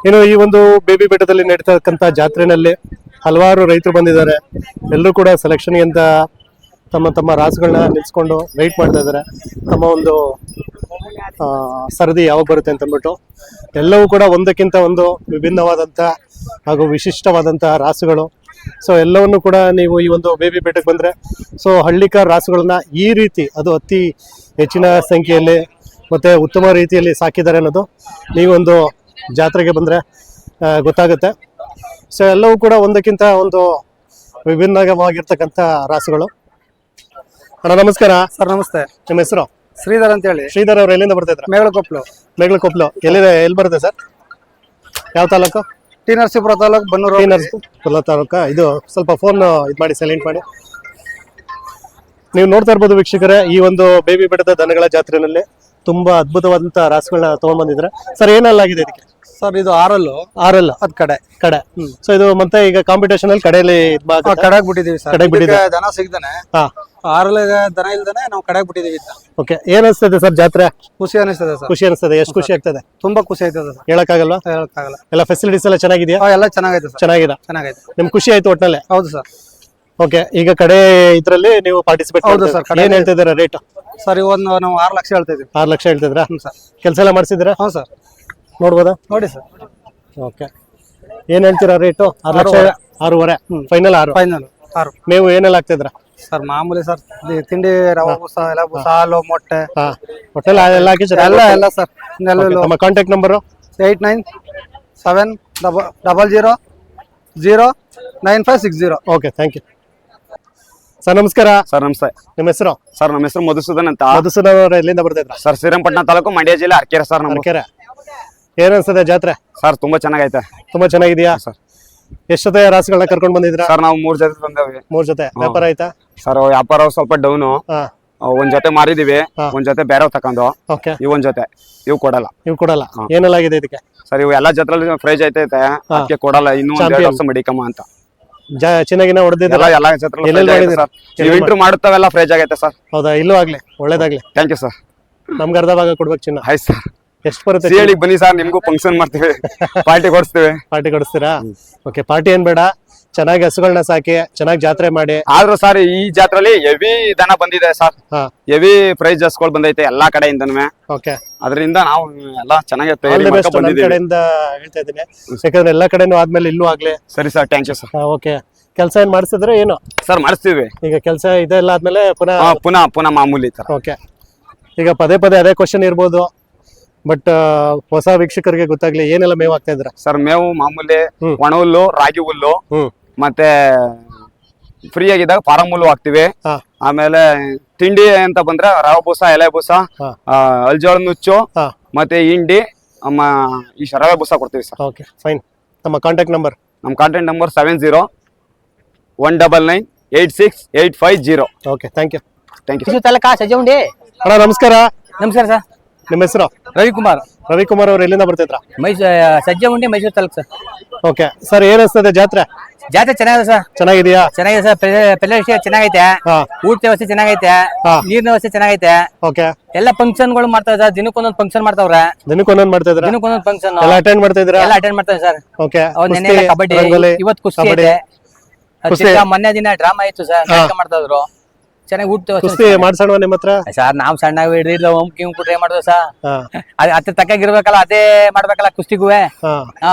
ಇನ್ನು ಈ ಒಂದು ಬೇಬಿ ಬೆಟ್ಟದಲ್ಲಿ ನಡೀತಕ್ಕಂಥ ಜಾತ್ರೆನಲ್ಲಿ ಹಲವಾರು ರೈತರು ಬಂದಿದ್ದಾರೆ. ಎಲ್ಲರೂ ಕೂಡ ಸೆಲೆಕ್ಷನ್ಗೆ ಅಂತ ತಮ್ಮ ತಮ್ಮ ರಾಸುಗಳನ್ನ ನಿಲ್ಸ್ಕೊಂಡು ವೆಯ್ಟ್ ಮಾಡ್ತಾ ಇದ್ದಾರೆ. ತಮ್ಮ ಒಂದು ಸರದಿ ಯಾವಾಗ ಬರುತ್ತೆ ಅಂತ ಅಂದ್ಬಿಟ್ಟು ಎಲ್ಲವೂ ಕೂಡ ಒಂದಕ್ಕಿಂತ ಒಂದು ವಿಭಿನ್ನವಾದಂಥ ಹಾಗೂ ವಿಶಿಷ್ಟವಾದಂತಹ ರಾಸುಗಳು. ಸೊ ಎಲ್ಲವನ್ನು ಕೂಡ ನೀವು ಈ ಒಂದು ಬೇಬಿ ಬೆಟ್ಟಕ್ಕೆ ಬಂದರೆ ಸೊ ಹಳ್ಳಿಕಾರ್ ರಾಸುಗಳನ್ನ ಈ ರೀತಿ ಅದು ಅತಿ ಹೆಚ್ಚಿನ ಸಂಖ್ಯೆಯಲ್ಲಿ ಮತ್ತು ಉತ್ತಮ ರೀತಿಯಲ್ಲಿ ಸಾಕಿದ್ದಾರೆ ಅನ್ನೋದು ನೀವೊಂದು ಜಾತ್ರೆಗೆ ಬಂದರೆ ಗೊತ್ತಾಗುತ್ತೆ. ಸೊ ಎಲ್ಲವೂ ಕೂಡ ಒಂದಕ್ಕಿಂತ ಒಂದು ವಿಭಿನ್ನವಾಗಿರ್ತಕ್ಕಂಥ ರಾಸುಗಳು. ಅಣ್ಣ ನಮಸ್ಕಾರ. ಸರ್ ನಮಸ್ತೆ. ನಿಮ್ಮ ಹೆಸರು? ಶ್ರೀಧರ್ ಅಂತ ಹೇಳಿ. ಶ್ರೀಧರ್ ಅವ್ರು ಎಲ್ಲಿಂದ ಬರ್ತಾ ಇದ್ರ? ಮೇಗಳಕೊಪ್ಲು. ಎಲ್ಲಿ ಬರುತ್ತೆ ಸರ್? ಯಾವ ತಾಲೂಕು? ಟಿ ನರಸೀಪುರ ತಾಲೂಕು, ಬನ್ನೂರು. ಟಿ ನರಸೀಪುರ ತಾಲೂಕ. ಇದು ಸ್ವಲ್ಪ ಫೋನ್ ಇದು ಮಾಡಿ ಸೈಲೆಂಟ್ ಮಾಡಿ. ನೀವು ನೋಡ್ತಾ ಇರ್ಬೋದು ವೀಕ್ಷಕರೇ, ಈ ಒಂದು ಬೇಬಿ ಬೆಟ್ಟದ ದನಗಳ ಜಾತ್ರೆಯಲ್ಲಿ ತುಂಬಾ ಅದ್ಭುತವಾದಂತ ರಾಸುಗಳನ್ನ ತಗೊಂಡ್ಬಂದಿದ್ರೆ. ಸರ್ ಏನಲ್ಲಾಗಿದೆ ಇದಕ್ಕೆ? ಸರ್ ಇದು ಆರಲ್ಲು ಅದ್ ಕಡೆ. ಸೊ ಇದು ಮತ್ತೆ ಈಗ ಕಾಂಪಿಟೇಷನ್ ಅಲ್ಲಿ ಕಡೆಯಲ್ಲಿ ಕಡೆಗ್ ಬಿಟ್ಟಿದೀವಿ ಸರ್. ದನ ಸಿಗ್ದಾನೆ ಆರಲ್ಗೆ ದನ ಇಲ್ದಾನೆ ನಾವು ಕಡೆಗ್ ಬಿಟ್ಟಿದೀವಿ. ಓಕೆ, ಏನ್ ಅನ್ಸ್ತದೆ ಸರ್ ಜಾತ್ರೆ? ಖುಷಿ ಅನಿಸ್ತದೆ ಸರ್. ಖುಷಿ ಅನಿಸ್ತದೆ. ಎಷ್ಟು ಖುಷಿ ಆಗ್ತದೆ? ತುಂಬಾ ಖುಷಿ ಆಯ್ತದೆ ಸರ್. ಹೇಳಕ್ಕಾಗಲ್ಲ. ಎಲ್ಲ ಫೆಸಿಲಿಟೀಸ್ ಎಲ್ಲ ಚೆನ್ನಾಗಿದೆಯಾ? ಎಲ್ಲ ಚೆನ್ನಾಗೈತೆ ಸರ್. ಚೆನ್ನಾಗಿದೆ. ನಿಮ್ ಖುಷಿ ಆಯ್ತು ಒಟ್ನಲ್ಲಿ? ಹೌದು ಸರ್. ಓಕೆ, ಈಗ ಕಡೆ ಇದ್ರಲ್ಲಿ ನೀವು ಪಾರ್ಟಿಸಿಪೇಟ್? ಹೌದು ಸರ್. ಏನ್ ಹೇಳ್ತಾ ಇದ್ದೀರಾ ರೇಟ್? ಸರ್ ಇವತ್ತು ನಾವು 6 ಲಕ್ಷ ಹೇಳ್ತಾ ಇದೀವಿ. 6 ಲಕ್ಷ ಹೇಳ್ತಿದ್ರಾ? ಸರ್. ಕೆಲಸ ಎಲ್ಲ ಮಾಡಿಸಿದ್ರಾ? ಹೌದು ಸರ್. ನೋಡ್ಬೋದಾ? ನೋಡಿ ಸರ್. ಓಕೆ, ಏನ್ ಹೇಳ್ತೀರಾ ರೇಟು? 6 ಲಕ್ಷ. 6.5 ಫೈನಲ್? 6. ನೀವು ಏನೆಲ್ಲ ಹಾಕ್ತಿದ್ರ ಸರ್? ಮಾಮೂಲಿ ಸರ್, ತಿಂಡಿ, ರವಾ ಬೂಸ, ಎಲೆ ಬೂಸ, ಹಾಲು, ಮೊಟ್ಟೆ. ಹೋಟೆಲ್ ಎಲ್ಲ ಹಾಕಿದ್ರೆ ಎಲ್ಲ ಸರ್. ನಮ್ಮ contact number 8970009560. Okay, thank you sir. ನಮಸ್ಕಾರ ಸರ್. ನಮಸ್ತೆ. ನಿಮ್ಮ ಹೆಸರು? ಸರ್ ನಮ್ಮ ಹೆಸರು ಮಧುಸೂದನ್ ಅಂತ. ಮಧುಸೂದನ್ ಅವರು ಎಲ್ಲಿಂದ ಬರ್ತಿದ್ರ? ಸರ್ ಶ್ರೀರಂಗಪಟ್ಟಣ ತಾಲೂಕು, ಮಂಡ್ಯ ಜಿಲ್ಲೆ, ಅರಕೆರೆ ಸರ್. ಅರಕೆರೆ. ಏನ್ ಅನ್ಸ್ತದೆ ಜಾತ್ರೆ? ಸರ್ ತುಂಬಾ ಚೆನ್ನಾಗೈತೆ. ತುಂಬಾ ಚೆನ್ನಾಗಿದ್ಯಾ ಸರ್? ಎಷ್ಟು ಜೊತೆ ರಾಸುಗಳನ್ನ ಕರ್ಕೊಂಡ್ ಬಂದಿದ್ರ? ಸರ್ ನಾವು 3 ಜೊತೆ ಬಂದೇವಿ. 3 ಜೊತೆ. ವ್ಯಾಪಾರ ಆಯ್ತಾ? ಸರ್ ವ್ಯಾಪಾರ ಸ್ವಲ್ಪ ಡೌನು. ಒಂದ್ ಜೊತೆ ಮಾರಿದೀವಿ, ಒಂದ್ ಜೊತೆ ಬೇರೆ ತಕೊಂಡು. ಓಕೆ, ಒಂದ್ ಜೊತೆ ಇವು ಕೊಡಲ್ಲ. ಏನೆಲ್ಲ ಆಗಿದೆ ಇದಕ್ಕೆ? ಸರ್ ಇವು ಎಲ್ಲಾ ಜೊತೆ ಪ್ರೈಸ್ ಐತೈತೆ, ಅದಕ್ಕೆ ಕೊಡಲ್ಲ. ಇನ್ನು 2 ವರ್ಷ ಮಡಿಕಮ್ಮ ಅಂತ. ಚೆನ್ನಾಗಿನ ಹೊಡೆದಿದ್ದಲ್ಲ ಎಲ್ಲಾ ಜೊತೆ ಇಂಟ್ರೂ ಮಾಡುತ್ತವೆಲ್ಲ ಫ್ರೇಜ್ ಆಗೈತೆ ಸರ್. ಹೌದಾ? ಇಲ್ಲೂ ಆಗ್ಲಿ, ಒಳ್ಳೇದಾಗ್ಲಿ. Thank you sir. ನಮ್ಗೆ ಅರ್ಧ ಭಾಗ ಕೊಡ್ಬೇಕು ಚಿನ್ನ. ಆಯ್ತು ಸರ್. ಎಷ್ಟು ಬರುತ್ತೆ? ಹೇಳಿ ಬನ್ನಿ ಸರ್, ನಿಮ್ಗೂ ಫಂಕ್ಷನ್ ಮಾಡ್ತೀವಿ, ಪಾರ್ಟಿ ಕೊಡಿಸ್ತೀರಾ? ಓಕೆ, ಪಾರ್ಟಿ ಏನ್ ಬೇಡ, ಚೆನ್ನಾಗಿ ಹಸುಗಳನ್ನ ಸಾಕಿ ಚೆನ್ನಾಗಿ ಜಾತ್ರೆ ಮಾಡಿ. ಆದ್ರೂ ಸರ್ ಈ ಜಾತ್ರೆಲಿ ಹೆವಿ ದನ ಬಂದಿದೆ ಸರ್. ಹೆವಿ ಪ್ರೈಸ್ ಹಸ್ಗಳು ಬಂದೈತೆ ಎಲ್ಲಾ ಕಡೆಯಿಂದನೂ. ಓಕೆ, ಅದರಿಂದ ನಾವು ಎಲ್ಲ ಚೆನ್ನಾಗಿ ಕಡೆಯಿಂದ ಹೇಳ್ತಾ ಇದ್ದೀನಿ, ಯಾಕಂದ್ರೆ ಎಲ್ಲಾ ಕಡೆನೂ ಆದ್ಮೇಲೆ ಇಲ್ಲೂ ಆಗ್ಲಿ. ಸರಿ sir, thank you sir. Okay, ಕೆಲಸ ಏನ್ ಮಾಡಿಸಿದ್ರೆ ಏನು? ಸರ್ ಮಾಡಿಸ್ತೀವಿ. ಈಗ ಕೆಲಸ ಇದೆಲ್ಲ ಆದ್ಮೇಲೆ ಪುನಃ ಮಾಮೂಲಿ ತರ. ಓಕೆ, ಈಗ ಪದೇ ಅದೇ ಕ್ವಶನ್ ಇರ್ಬೋದು, ಬಟ್ ಹೊಸ ವೀಕ್ಷಕರಿಗೆ ಗೊತ್ತಾಗ್ಲಿ, ಏನೆಲ್ಲ ಮೇವು ಹಾಕ್ತಾ ಇದ್ರ? ಸರ್ ಮೇವು ಮಾಮೂಲಿ ಒಣ ಹುಲ್ಲು, ರಾಗಿ ಹುಲ್ಲು, ಮತ್ತೆ ಫ್ರೀ ಆಗಿದ್ದಾಗ ಫಾರಂ ಹುಲ್ಲು ಹಾಕ್ತಿವಿ. ಆಮೇಲೆ ತಿಂಡಿ ಅಂತ ಬಂದ್ರೆ ರವೆ ಬೂಸ, ಎಲೆ ಬೂಸ, ಅಲ್ಜೋಳ ನುಚ್ಚು, ಮತ್ತೆ ಹಿಂಡಿ, ಈ ರವೆ ಬೂಸ ಕೊಡ್ತೀವಿ ಸರ್. Okay, fine. ನಮ್ಮ ಕಾಂಟ್ಯಾಕ್ಟ್ ನಂಬರ್? ನಮ್ಮ contact number 7019986850. Okay, thank you. Sajjundi. ಅಣ್ಣ ನಮಸ್ಕಾರ. ನಮಸ್ಕಾರ ಸರ್. ನಿಮ್ಮ ಹೆಸರು? ರವಿಕುಮಾರ್ ಅವ್ರು ಎಲ್ಲಿಂದ ಬರ್ತಿದ್ರ? Sajjundi, Mysuru taluk sir. Okay sir, ಏನ್ ಅನ್ಸ್ತದೆ ಜಾತ್ರೆ? ಚೆನ್ನಾಗಿದೆ ಸರ್. ಚೆನ್ನಾಗಿದೆಯಾ? ಚೆನ್ನಾಗಿದೆ ಸರ್. ಪ್ರದೇಶ ಚೆನ್ನಾಗೈತೆ, ಊಟ ವ್ಯವಸ್ಥೆ ಚೆನ್ನಾಗೈತೆ, ನೀರಿನ ವ್ಯವಸ್ಥೆ ಚೆನ್ನಾಗೈತೆ. ಓಕೆ, ಎಲ್ಲ ಫಂಕ್ಷನ್ಗಳು ಮಾಡ್ತಾವೆ ಸರ್. ದಿನಕ್ಕೊಂದೊಂದು ಫಂಕ್ಷನ್ ಮಾಡ್ತಾವ್ರೆ. ದಿನಕ್ಕೊಂದೊಂದು ಮಾಡ್ತಿದ್ರ? ದಿನಕ್ಕೊಂದೊಂದು ಫಂಕ್ಷನ್ ಎಲ್ಲ ಅಟೆಂಡ್ ಮಾಡ್ತಾ ಇದ್ರ? ಎಲ್ಲ ಅಟೆಂಡ್ ಮಾಡ್ತಾರೆ ಸರ್. ಓಕೆ, ಕಬಡ್ಡಿ, ಇವತ್ತು ಕುಸ್ತಿ ಐತೆ. ಮೊನ್ನೆ ದಿನ ಡ್ರಾಮಾ ಇತ್ತು ಸರ್, ನಾಟಕ ಮಾಡ್ತಾ ಇದ್ರು. ಚೆನ್ನಾಗಿ ಊಟ ಕುಸ್ತಿ ಮಾಡ್ಸೋಣ ನಿಮ್ಮ ಹತ್ರ? ಸರ್ ನಾವು ಸಣ್ಣ ಟ್ರೈ ಮಾಡಿದ್ವಿ ಸರ್. ಅದ್ರ ತಕ್ಕಾಗಿರ್ಬೇಕಲ್ಲ, ಅದೇ ಮಾಡ್ಬೇಕಲ್ಲ ಕುಸ್ತಿಗೂ.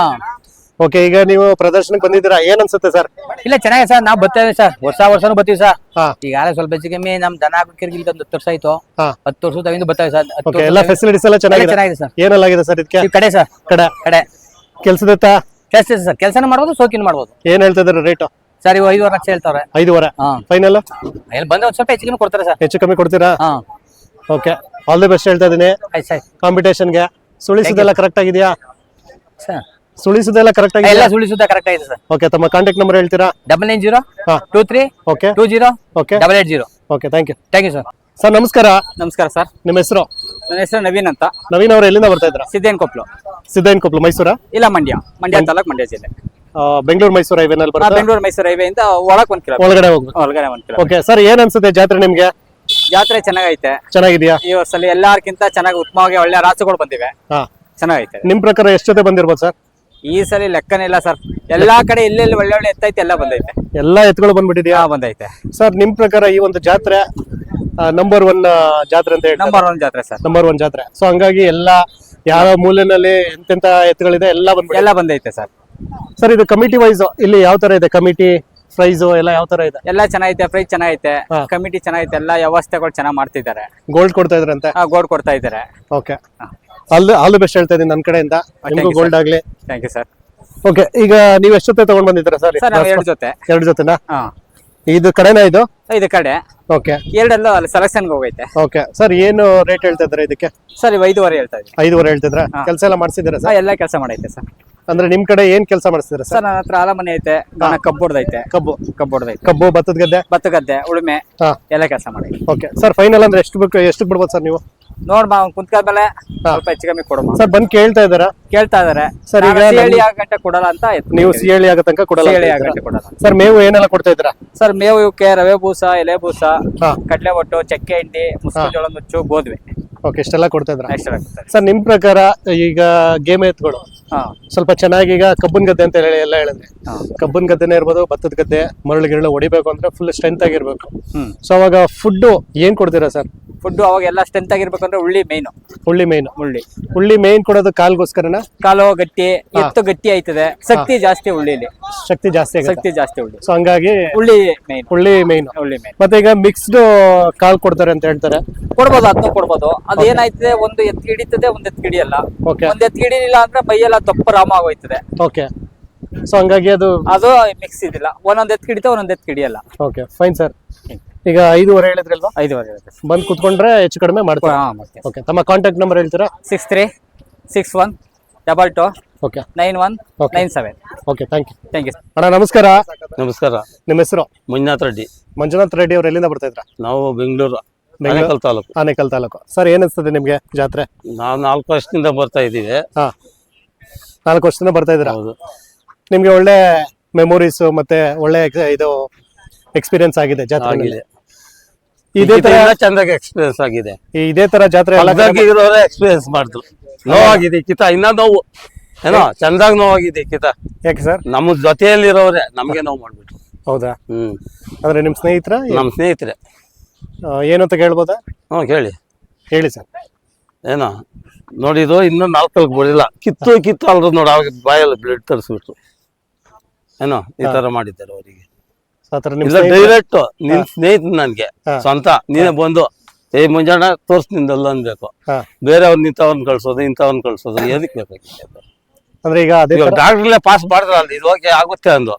ಓಕೆ, ಈಗ ನೀವು ಪ್ರದರ್ಶನಕ್ಕೆ ಬಂದಿದ್ದೀರಾ, ಏನ್ ಅನ್ಸುತ್ತೆ ಸರ್? ಇಲ್ಲ ಚೆನ್ನಾಗಿದೆ ಸರ್, ನಾವು ಬರ್ತೇವೆ ಸರ್, ವರ್ಷನೂ ಬರ್ತೀವಿ ಸರ್. ಈಗಾಗಲೇ ಸ್ವಲ್ಪ ಹೆಚ್ಚು ಕಮ್ಮಿ ನಮ್ ದನ ಕಿರ್ಗಿಲ್ 10 ವರ್ಷ ಆಯ್ತು. 10 ವರ್ಷದಿಂದ ಬರ್ತೇವೆ ಸರ್. ಎಲ್ಲ ಫೆಸಿಲಿಟೀಸ್ ಎಲ್ಲ ಚೆನ್ನಾಗಿದೆ ಸರ್. ಏನೆಲ್ಲ ಆಗಿದೆ ಸರ್ ಇದಕ್ಕೆ? ಕಡೆ ಸರ್, ಕಡೆ ಕೆಲಸದ ಕೆಲಸ ಸರ್. ಕೆಲಸನ ಮಾಡ್ಬೋದು, ಸೋಕಿನ ಮಾಡ್ಬೋದು. ಏನ್ ಹೇಳ್ತಾ ಇದ್ದಾರೆ ರೇಟ್? ಸರ್ ಇವು 5.5 ಲಕ್ಷ ಹೇಳ್ತಾವ್ರೆ. 5.5 ಫೈನಲ್? ಬಂದ್ರೆ ಒಂದ್ ಸ್ವಲ್ಪ ಹೆಚ್ಚು ಕಮ್ಮಿ ಕೊಡ್ತಾರೆ ಸರ್. ಹೆಚ್ಚು ಕಮ್ಮಿ ಕೊಡ್ತೀರಾ? ಓಕೆ, ಆಲ್ ದಿ ಬೆಸ್ಟ್ ಹೇಳ್ತಾ ಇದೀನಿ ಕಾಂಪಿಟೇಷನ್ಗೆ. ಸುಳಿಸೋದೆಲ್ಲ ಕರೆಕ್ಟ್ ಆಗಿದೆಯಾ ಸರ್? ಸುಳಿಸೋದೆಲ್ಲ ಕರೆಕ್ಟ್ ಆಗಿದೆ? ಎಲ್ಲ ಸುಳಿಸುದ ಕರೆಕ್ಟ್ ಆಗಿದೆ ಸರ್. ಓಕೆ, ತಮ್ಮ ಕಾಂಟ್ಯಾಕ್ಟ್ ನಂಬರ್ ಹೇಳ್ತೀರಾ? 9902320880. Okay, thank you sir. Sir ನಮಸ್ಕಾರ. ನಮಸ್ಕಾರ ಸರ್. ನಿಮ್ಮ ಹೆಸರು? ನನ್ನ ಹೆಸರು ನವೀನ್ ಅಂತ. ನವೀನ್ ಅವರು ಎಲ್ಲಿಂದ ಬರ್ತಾ ಇದ್ರ? ಸಿದ್ದೇನಕೊಪ್ಲು, ಮೈಸೂರಾ? ಇಲ್ಲ ಮಂಡ್ಯ ತಾಲೂಕು, ಮಂಡ್ಯ ಜಿಲ್ಲೆ. ಬೆಂಗಳೂರು ಮೈಸೂರು ಹೈವೇ ನಲ್ಲಿ ಬರುತ್ತೆ? ಬೆಂಗಳೂರು ಮೈಸೂರು ಹೈವೇ ಇಂದ ಒಳಗೆ 1 ಕಿಲೋಮೀಟರ್ ಒಳಗಡೆ ಹೋಗ್ಬೇಕು. ಓಕೆ ಸರ್, ಏನ್ ಅನ್ಸುತ್ತೆ ಜಾತ್ರೆ ನಿಮ್ಗೆ? ಜಾತ್ರೆ ಚೆನ್ನಾಗೈತೆ. ಚೆನ್ನಾಗಿದ್ಯಾ? ಈ ವರ್ಷದಲ್ಲಿ ಎಲ್ಲಾರ್ಕಿಂತ ಚೆನ್ನಾಗಿ ಉತ್ತಮವಾಗಿ ಒಳ್ಳೆ ರಾಸುಗಳು ಬಂದಿವೆ. ಚೆನ್ನಾಗೈತೆ. ನಿಮ್ ಪ್ರಕಾರ ಎಷ್ಟು ಜೊತೆ ಬಂದಿರ್ಬೋದು ಸರ್? ಈ ಸಲ ಲೆಕ್ಕನೇ ಇಲ್ಲ ಸರ್. ಎಲ್ಲಾ ಕಡೆ ಎಲ್ಲೆಲ್ಲಿ ಒಳ್ಳೆ ಎತ್ತೈತೆ ಎಲ್ಲ ಬಂದೈತೆ. ಎಲ್ಲಾ ಎತ್ತುಗಳು ಬಂದ್ಬಿಟ್ಟಿದ್ಯಾ? ಬಂದೈತೆ ಸರ್. ನಿಮ್ ಪ್ರಕಾರ ಈ ಒಂದು ಜಾತ್ರೆ ನಂಬರ್ 1 ಜಾತ್ರೆ ಅಂತ ಹೇಳಿ ನಂಬರ್ 1 ಜಾತ್ರೆ ಸರ್. ನಂಬರ್ 1 ಜಾತ್ರೆ. ಸೊ ಹಂಗಾಗಿ ಎಲ್ಲಾ ಯಾವ ಮೂಲೆಯಲ್ಲಿ ಎಂತೆಂತ ಎತ್ತುಗಳಿದೆ ಎಲ್ಲ ಬಂದೈತೆ ಸರ್. ಸರ್ ಇದು ಕಮಿಟಿ ವೈಸ್ ಇಲ್ಲಿ ಯಾವ ತರ ಇದೆ? ಕಮಿಟಿ ಪ್ರೈಸ್ ಎಲ್ಲ ಯಾವ ತರ ಇದೆ? ಎಲ್ಲ ಚೆನ್ನಾಗೈತೆ, ಪ್ರೈಸ್ ಚೆನ್ನಾಗೈತೆ, ಕಮಿಟಿ ಚೆನ್ನಾಗೈತೆ, ಎಲ್ಲ ವ್ಯವಸ್ಥೆಗಳು ಚೆನ್ನಾಗಿ ಮಾಡ್ತಿದ್ದಾರೆ. ಗೋಲ್ಡ್ ಕೊಡ್ತಾ ಇದ್ರಂತೆ? ಗೋಲ್ಡ್ ಕೊಡ್ತಾ ಇದ್ದಾರೆ. ಓಕೆ, ಆಲ್ ದಿ ಬೆಸ್ಟ್ ಹೇಳ್ತಾ ಇದೀನಿ ನನ್ನ ಕಡೆಯಿಂದ. ನಿಮ್ಗೂ ಗೋಲ್ಡ್ ಆಗ್ಲಿ. Thank you sir. ಓಕೆ, ಈಗ ನೀವು ಎಷ್ಟು ಜೊತೆ ತಗೊಂಡ್ ಬಂದಿದ್ದೀರಾ ಸರ್? ಸರ್ ನಾವು 2 ಜೊತೆ. 2 ಜೊತೆನಾ? ಇದು ಕಡೆನಾ ಇದು? ಇದು ಕಡೆ. ಓಕೆ, ಎರಡೆಲ್ಲ ಅಲ್ಲಿ ಸೆಲೆಕ್ಷನ್ಗೆ ಹೋಗೈತೆ. ಓಕೆ ಸರ್, ಏನು ರೇಟ್ ಹೇಳ್ತಾ ಇದ್ದಾರೆ ಇದಕ್ಕೆ? ಸರ್ 5.5 ಹೇಳ್ತಾ ಇದ್ದೀವಿ. 5.5 ಹೇಳ್ತಿದ್ರ? ಕೆಲಸ ಎಲ್ಲ ಮಾಡಿಸಿದ್ದೀರಾ ಸರ್? ಎಲ್ಲ ಕೆಲಸ ಮಾಡೈತೆ ಸರ್. ಅಂದ್ರೆ ನಿಮ್ ಕಡೆ ಏನ್ ಕೆಲಸ ಮಾಡಿಸ್ತೀರಾ ಸರ್? ಸರ್ ನನ್ನ ಹತ್ರ ಆಲಮನೆ ಐತೆ, ಕಬ್ಬು ಹೊಡ್ದೈತೆ. ಕಬ್ಬು, ಭತ್ತದ ಗದ್ದೆ, ಗದ್ದೆ, ಉಳುಮೆ ಎಲ್ಲ ಕೆಲಸ ಮಾಡಿ. ಓಕೆ ಸರ್, ಫೈನಲ್ ಅಂದ್ರೆ ಎಷ್ಟು ಬಿಡ್ಬೋದು ಸರ್ ನೀವು? ನೋಡ್ಬಾ ಕುಂತ್ಕಾದ್ಮೇಲೆ ಸ್ವಲ್ಪ ಹೆಚ್ಚು ಕಮ್ಮಿ ಕೊಡಮ್ಮ ಸರ್. ಬಂದ್ ಕೇಳ್ತಾ ಇದಾರೆ ಸರ್. ಈಗ ಸಿಹಳಿ ಗಂಟೆ ಕೊಡಲ್ಲ ಅಂತ ನೀವು ಸಿಹಳಿ ಆಗೋ ತನಕ ಕೊಡಲ್ಲ ಕೊಡಲ್ಲ ಸರ್. ಮೇವು ಏನೆಲ್ಲ ಕೊಡ್ತಾ ಇದ್ದೀರಾ ಸರ್? ಮೇವು ಇವಕ್ಕೆ ರವೆ ಬೂಸ, ಎಲೆ ಬೂಸ, ಕಡ್ಲೆ ಒಟ್ಟು, ಚಕ್ಕೆ ಹಿಂಡಿ, ಮುಸ್ಕು ಜೋಳ ನುಚ್ಚು, ಗೋಧಿ. ಓಕೆ, ಇಷ್ಟೆಲ್ಲ ಕೊಡ್ತಾ ಇದ್ರ ಎಕ್ಸ್ಟ್ರಾ ಸರ್? ನಿಮ್ ಪ್ರಕಾರ ಈಗ ಗೇಮ್ ಎತ್ಗಳು ಸ್ವಲ್ಪ ಚೆನ್ನಾಗಿ ಈಗ ಕಬ್ಬನ್ ಗದ್ದೆ ಅಂತ ಹೇಳಿ ಎಲ್ಲ ಹೇಳಿದ್ರೆ, ಕಬ್ಬನ್ ಗದ್ದೆನೇ ಇರ್ಬೋದು, ಭತ್ತದ ಗದ್ದೆ, ಮರಳು ಗಿರಳು ಹೊಡಿಬೇಕು ಅಂದ್ರೆ ಫುಲ್ ಸ್ಟ್ರೆಂತ್ ಆಗಿರ್ಬೇಕು. ಸೊ ಅವಾಗ ಫುಡ್ ಏನ್ ಕೊಡ್ತೀರಾ ಸರ್? ಫುಡ್ ಅವಾಗ ಎಲ್ಲ ಸ್ಟ್ರೆಂತ್ ಆಗಿರ್ಬೇಕು ಅಂದ್ರೆ ಉಳ್ಳಿ ಮೇನ್ ಕೊಡೋದು ಕಾಲ್ಗೋಸ್ಕರನ? ಕಾಲು ಗಟ್ಟಿ, ಎತ್ತು ಗಟ್ಟಿ ಆಯ್ತದೆ, ಶಕ್ತಿ ಜಾಸ್ತಿ ಉಳ್ಳಿಲಿ, ಶಕ್ತಿ ಜಾಸ್ತಿ ಉಳ್ಳಿ. ಸೊ ಹಂಗಾಗಿ ಉಳ್ಳಿ ಮೇನ್. ಮೇನ್. ಮತ್ತೆ ಈಗ ಮಿಕ್ಸ್ಡ್ ಕಾಲ್ ಕೊಡ್ತಾರೆ ಅಂತ ಹೇಳ್ತಾರೆ, ಕೊಡ್ಬೋದು, ಅದನ್ನು ಕೊಡ್ಬೋದು. ಅದೇನಾಯ್ತದೆ, ಒಂದು ಎತ್ತು ಹಿಡಿತದೆ, ಒಂದ್ ಎತ್ತು ಹಿಡಿಯಲ್ಲ. ಒಂದ್ ಎತ್ತು ಹಿಡಿಲಿಲ್ಲ ಅಂದ್ರೆ ಮೈಯೆಲ್ಲ ದಪ್ಪ ರಾಮ ಆಗೋಯ್ತದೆ. ಓಕೆ, ಸೊ ಹಂಗಾಗಿ ಅದು ಮಿಕ್ಸ್ ಇದಿಲ್ಲ. ಒಂದೊಂದ್ ಎತ್ತು ಹಿಡಿತ, ಒಂದೊಂದ್ ಎತ್ತು ಹಿಡಿಯಲ್ಲ. Okay, fine sir. ಈಗ 5.5 ಹೇಳಿದ್ರಲ್ವಾ? 5.5 ಹೇಳಿದ್ರೆ ಬಂದ್ ಕುತ್ಕೊಂಡ್ರೆ ಹೆಚ್ಚು ಕಡಿಮೆ ಮಾಡ್ತೀರಾ? ಓಕೆ, ತಮ್ಮ ಕಾಂಟ್ಯಾಕ್ಟ್ ನಂಬರ್ ಹೇಳ್ತೀರಾ? 636122 ಓಕೆ 9197. Okay, thank you. ಅಣ್ಣ ನಮಸ್ಕಾರ. ನಮಸ್ಕಾರ. ನಿಮ್ಮ ಹೆಸರು? ಮಂಜುನಾಥ್ ರೆಡ್ಡಿ. ಮಂಜುನಾಥ್ ರೆಡ್ಡಿ ಅವ್ರು ಎಲ್ಲಿಂದ ಬರ್ತಾ ಇದ್ರ? ನಾವು ಬೆಂಗಳೂರು ಆನೇಕಲ್ ತಾಲೂಕು. ಆನೇಕಲ್ ತಾಲೂಕು. ಸರ್, ಏನ್ ಅನ್ಸ್ತದೆ ನಿಮ್ಗೆ ಜಾತ್ರೆ? ನಾವು 4 ವರ್ಷದಿಂದ ಬರ್ತಾ ಇದ್ದೀವಿ. 4 ವರ್ಷದಿಂದ ಬರ್ತಾ ಇದ್ರ? ಹೌದು. ನಿಮ್ಗೆ ಒಳ್ಳೆ ಮೆಮೊರೀಸ್ ಮತ್ತೆ ಒಳ್ಳೆ ಇದು ಎಕ್ಸ್ಪೀರಿಯನ್ಸ್ ಆಗಿದೆ ಜಾತ್ರೆ? ಇದೇ ತರ ಚಂದಾಗಿ ಎಕ್ಸ್ಪೀರಿಯನ್ಸ್ ಆಗಿದೆ. ಇದೇ ತರ ಜಾತ್ರೆ ಇರೋರೇ ಎಕ್ಸ್ಪೀರಿಯನ್ಸ್ ಮಾಡಿದ್ರು. ನೋವಾಗಿದೆ ಕಿತ, ಇನ್ನ ನೋವು ಏನೋ ಚಂದಾಗಿ ನೋವಾಗಿದೆ ಕಿತ. ಯಾಕೆ ಸರ್? ನಮ್ಮ ಜೊತೆಯಲ್ಲಿರೋರೆ ನಮ್ಗೆ ನೋವು ಮಾಡ್ಬಿಟ್ರು. ಹೌದಾ? ಅಂದ್ರೆ ನಿಮ್ ಸ್ನೇಹಿತರ? ನಮ್ಮ ಸ್ನೇಹಿತರೆ. ಏನು ಅಂತ ಕೇಳ್ಬೋದಾ? ಹೇಳಿ ಸರ್. ಏನೋ ನೋಡಿದ್ರು ಇನ್ನು 4 ಬಡಿಲ್ಲ, ಕಿತ್ತು ಅಲ್ರು ನೋಡ, ಅವಾಗ ಬಾಯಲ್ಲಿ ಬ್ಲಡ್ ತರಿಸ್ಬಿಟ್ರು. ಏನೋ ಈ ತರ ಮಾಡಿದ್ದಾರೆ ಅವರಿಗೆ. ಡೈರೆಕ್ಟ್ ನಿನ್ ಸ್ನೇಹಿತ ನನ್ಗೆ ಸ್ವಂತ ನೀನೇ ಬಂದು ಮುಂಜಾನೆ ತೋರ್ಸ್ ನಿಂದಲ್ಲ ಅನ್ಬೇಕು. ಬೇರೆ ಅವ್ರು ನಿಂತವ್ರನ್ನ ಕಳ್ಸೋದು, ಇಂಥವ್ರನ್ನ ಕಳ್ಸೋದು ಎದಕ್ ಬೇಕಾಗಿದೆ? ಅಂದ್ರೆ ಈಗ ಡಾಕ್ಟ್ರಲ್ಲೇ ಪಾಸ್ ಮಾಡಿದ್ರಲ್ಲ, ಇದು ಓಕೆ ಆಗುತ್ತೆ ಅಂದು,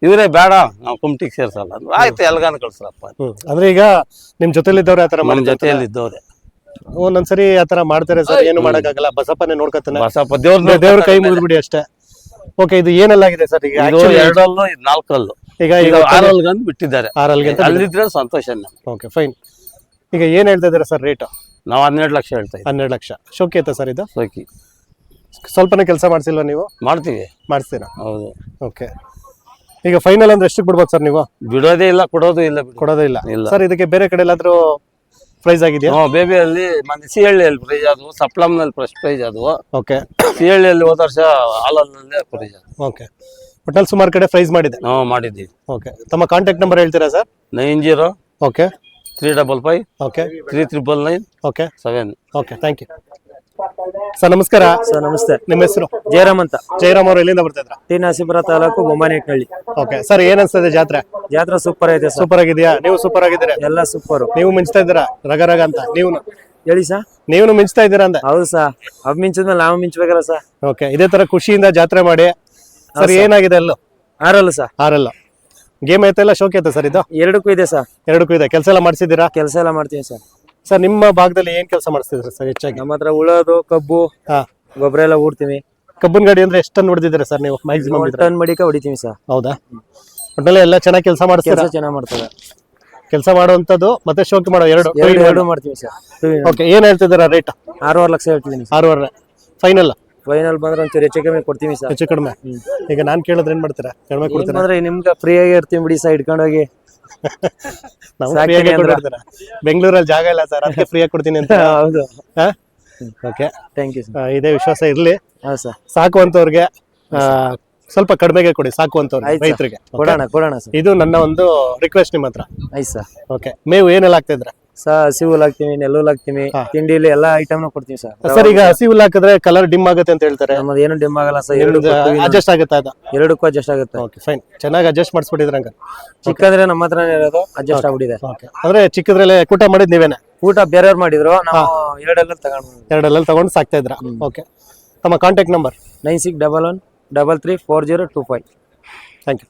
ಇವರೇ ಬೇಡ ನಾವು ಕುಮ್ಟಿಗೆ ಸೇರ್ಸಲ್ಲ ಅಂದ್ರು. ಆಯ್ತು, ಎಲ್ಗಾನ ಕಳ್ಸ್ರಪ್ಪ. ಅಂದ್ರೆ ಈಗ ನಿಮ್ ಜೊತೆಲಿದ್ದವ್ರೆ ಆತರ? ನಮ್ಮ ಜೊತೆಯಲ್ಲಿದ್ದವ್ರೆ ಒಂದೊಂದ್ಸರಿ ಆತರ ಮಾಡ್ತಾರೆ ಸರ್. ಏನು ಮಾಡಕ್ಕಾಗಲ್ಲ, ಬಸಪ್ಪನೇ ನೋಡ್ಕೊತಾನೆ. ಬಸಪ್ಪ ದೇವ್ರ ಕೈ ಮುಗಿದ್ಬಿಡಿ ಅಷ್ಟೇ. ಓಕೆ, ಇದು ಏನೆಲ್ಲಾಗಿದೆ ಸರ್? ಈಗ 2 ಅಲ್ಲು 4 ಅಲ್ಲು, ಈಗ 6 ಅಲ್ಗಂದು ಬಿಟ್ಟಿದ್ದಾರೆ. 6 ಅಲ್ಗೆ ಅಲ್ಲಿದ್ರೆ ಸಂತೋಷ. Okay, fine. ಈಗ ಏನ್ ಹೇಳ್ತಾ ಇದಾರೆ ಸರ್ ರೇಟ್? ನಾವು 12 ಲಕ್ಷ ಹೇಳ್ತಾ ಇದ್ದೀವಿ. 12 ಲಕ್ಷ. ಶೋಕಿ ಐತಾ ಸರ್ ಇದು? ಶೋಕಿ. ಸ್ವಲ್ಪನೇ ಕೆಲಸ ಮಾಡ್ಸಿಲ್ವಾ ನೀವು? ಮಾಡಿಸ್ತೀರಾ? ಹೌದು. ಓಕೆ, ಈಗ ಫೈನಲ್ ಅಂದ್ರೆ ಎಷ್ಟಕ್ಕೆ ಬಿಡ್ಬೋದು ಸರ್ ನೀವು? ಬಿಡೋದೇ ಇಲ್ಲ, ಕೊಡೋದು ಇಲ್ಲ. ಸರ್, ಇದಕ್ಕೆ ಬೇರೆ ಕಡೆ ಎಲ್ಲಾದ್ರೂ ಪ್ರೈಸ್ ಆಗಿದೆಯಾ? ಬೇಬಿಯಲ್ಲಿ ಮತ್ತೆ ಸಿಹಳ್ಳಿಯಲ್ಲಿ ಪ್ರೈಸ್ ಅದು, ಸಪ್ಲಮ್ನಲ್ಲಿ ಫಸ್ಟ್ ಪ್ರೈಸ್ ಅದು. ಓಕೆ, ಸಿಹಳ್ಳಿಯಲ್ಲಿ ಹೋದ ವರ್ಷ ಹಾಲಲ್ಲೇ ಪ್ರೈಸ್ ಅದು. ಓಕೆ, ಒಟ್ಟಲ್ಲಿ ಸುಮಾರು ಕಡೆ ಪ್ರೈಸ್ ಮಾಡಿದೆ. ಮಾಡಿದ್ದೀವಿ. ಓಕೆ, ತಮ್ಮ ಕಾಂಟ್ಯಾಕ್ಟ್ ನಂಬರ್ ಹೇಳ್ತೀರಾ sir? 90 okay 355 okay 3999 okay 7. Okay, thank you sir. ನಮಸ್ಕಾರ ಸರ್. ನಮಸ್ತೆ. ನಿಮ್ಮ ಹೆಸರು? ಜಯರಾಮ್ ಅಂತ. ಜಯರಾಮ್ ಅವರು ಎಲ್ಲಿಂದ ಬರ್ತಾ ಇದ್ರ? T Narasipura taluk Bommanekanahalli. Okay sir, ಏನ್ ಅನ್ಸ್ತದೆ ಜಾತ್ರೆ? ಜಾತ್ರೆ ಸೂಪರ್ ಐತೆ ಸರ್. ಸೂಪರ್ ಆಗಿದೆಯಾ? ನೀವು ಸೂಪರ್ ಆಗಿದ್ದೀರಾ? ಎಲ್ಲ ಸೂಪರ್. ನೀವು ಮಿಂಚ್ತಾ ಇದ್ದೀರಾ ರಗ ಅಂತ? ನೀವು ಹೇಳಿ ಸರ್. ನೀವು ಮಿಂಚ್ತಾ ಇದ್ದೀರಾ ಅಂದ? ಹೌದು ಸರ್. ಅವ್ ಮಿಂಚಿದ್ಮೇಲೆ ನಾವು ಮಿಂಚ್ಬೇಕಲ್ಲ ಸರ್. ಓಕೆ, ಇದೇ ತರ ಖುಷಿಯಿಂದ ಜಾತ್ರೆ ಮಾಡಿ ಸರ್. ಏನಾಗಿದೆ ಅಲ್ಲೂ? 6 ಅಲ್ಲು ಸರ್. 6 ಅಲ್ಲ. ಗೇಮ್ ಐತೆಲ್ಲ ಶೋಕಿ ಐತೆ ಸರ್ ಇದು? 2ಕ್ಕೂ ಇದೆ ಸರ್. 2ಕ್ಕೂ ಇದೆ. ಕೆಲಸ ಎಲ್ಲ ಮಾಡಿಸಿದ್ದೀರಾ? ಕೆಲಸ ಎಲ್ಲ ಮಾಡ್ತೀವಿ ಸರ್. ಸರ್, ನಿಮ್ಮ ಭಾಗದಲ್ಲಿ ಏನ್ ಕೆಲಸ ಮಾಡಿಸ್ತಿದ್ರಿ ಸರ್ ಹೆಚ್ಚಾಗಿ? ನಮ್ಮ ಹತ್ರ ಉಳೋದು, ಕಬ್ಬು, ಗೊಬ್ಬರ ಎಲ್ಲ ಹೂಡ್ತೀವಿ. ಕಬ್ಬನ್ ಗಾಡಿ ಅಂದ್ರೆ ಎಷ್ಟು ಟನ್ ಹೊಡೆದಿದ್ದೀರಾ ಸರ್ ನೀವು? ಮ್ಯಾಕ್ಸಿಮಮ್ 1 ಟನ್ ಮಡಿಕ ಹೊಡಿತೀವಿ ಸರ್. ಹೌದಾ? ಒಟ್ಟಲ್ಲಿ ಎಲ್ಲ ಚೆನ್ನಾಗಿ ಕೆಲಸ ಮಾಡ್ತೀರಾ? ಕೆಲಸ ಚೆನ್ನಾಗಿ ಮಾಡ್ತಾರೆ. ಕೆಲಸ ಮಾಡುವಂತದ್ದು ಮತ್ತೆ ಶೋಕಿ ಮಾಡೋ ಎರಡು ಮಾಡ್ತೀವಿ ಸರ್. ಓಕೆ, ಏನ್ ಹೇಳ್ತಿದ್ದೀರಾ ರೇಟ್? 6.5 ಲಕ್ಷ ಹೇಳ್ತಿದ್ದೀನಿ. 6.5 ಫೈನಲ್ ಬಂದ್ರೆ ಒಂಚೂರು ಹೆಚ್ಚು ಕಮ್ಮಿ ಕೊಡ್ತೀವಿ ಸರ್. ಹೆಚ್ಚು ಕಡಿಮೆ. ಈಗ ನಾನ್ ಕೇಳಿದ್ರೆ ಏನ್ ಮಾಡ್ತೀರಾ? ಕಡಿಮೆ ಕೊಡ್ತೀರಾ? ಅಂದ್ರೆ ನಿಮ್ಗೆ ಫ್ರೀ ಆಗಿ ಇರ್ತೀವಿ ಬಿಡಿ ಸರ್, ಇಟ್ಕೊಂಡೋಗಿ. ಬೆಂಗಳೂರಲ್ಲಿ ಜಾಗ ಇಲ್ಲ ಸರ್, ಅದಕ್ಕೆ ಫ್ರೀ ಆಗಿ ಕೊಡ್ತೀನಿ ಅಂತ. ಹೌದು. Okay, thank you sir. ಇದೇ ವಿಶ್ವಾಸ ಇರ್ಲಿ. ಹೌದು ಸರ್. ಸಾಕುವಂತವ್ರಿಗೆ ಸ್ವಲ್ಪ ಕಡಿಮೆಗೆ ಕೊಡಿ ಸಾಕು ಅಂತವ್ರು ಆಯ್ತು ಸರ್. ರೈತರಿಗೆ. ಕೊಡೋಣ ಸರ್. ಇದು ನನ್ನ ಒಂದು ರಿಕ್ವೆಸ್ಟ್ ನಿಮ್ಮ ಹತ್ರ. ಆಯ್ತು ಸರ್. ಓಕೆ, ಮೇವು ಏನೆಲ್ಲ ಹಾಕ್ತಿದ್ರ ಹಸಿ ಹುಲ್ ಹಾಕ್ತಿವಿ, ನೆಲ್ಲುಲ್ ಹಾಕ್ತಿವಿ, ತಿಂಡಿಲಿ ಎಲ್ಲಾ ಐಟಮ್ನು ಕೊಡ್ತೀವಿ ಸರ್. ಸರ್? ಈಗ ಹಸಿ ಹುಲ್ಲು ಹಾಕಿದ್ರೆ ಕಲರ್ ಡಿಮ್ ಆಗುತ್ತೆ ಅಂತ ಹೇಳ್ತಾರೆ, ನಮ್ಮದು ಏನು ಡಿಮ್ ಆಗಲ್ಲ ಸರ್. ಅಡ್ಜಸ್ಟ್ ಆಗುತ್ತಾ ಅದು? ಎರಡಕ್ಕೂ ಅಡ್ಜಸ್ಟ್ ಆಗುತ್ತೆ. ಓಕೆ, ಫೈನ್, ಚೆನ್ನಾಗಿ ಅಡ್ಜಸ್ಟ್ ಮಾಡಿಸ್ಬಿಟ್ಟಿದ್ರ ಹಂಗ. ಚಿಕ್ಕಂದ್ರೆ ನಮ್ಮ ಹತ್ರನೇ ಇರೋದು, ಅಡ್ಜಸ್ಟ್ ಆಗ್ಬಿಟ್ಟಿದೆ. ಓಕೆ, ಅಂದ್ರೆ ಚಿಕ್ಕದ್ರಲ್ಲೇ ಕೂಟ ಮಾಡಿದ್ ನೀವೇನೆ? ಊಟ ಬೇರೆಯವ್ರು ಮಾಡಿದ್ರು, ನಾವು ಎರಡೆಲ್ಲ ತಗೊಂಡು ಎರಡಲ್ಲಿ ತಗೊಂಡು ಸಾಕ್ತಾ ಇದ್ರ. ಓಕೆ, ತಮ್ಮ ಕಾಂಟ್ಯಾಕ್ಟ್ ನಂಬರ್? 9611 33 4025. Thank you.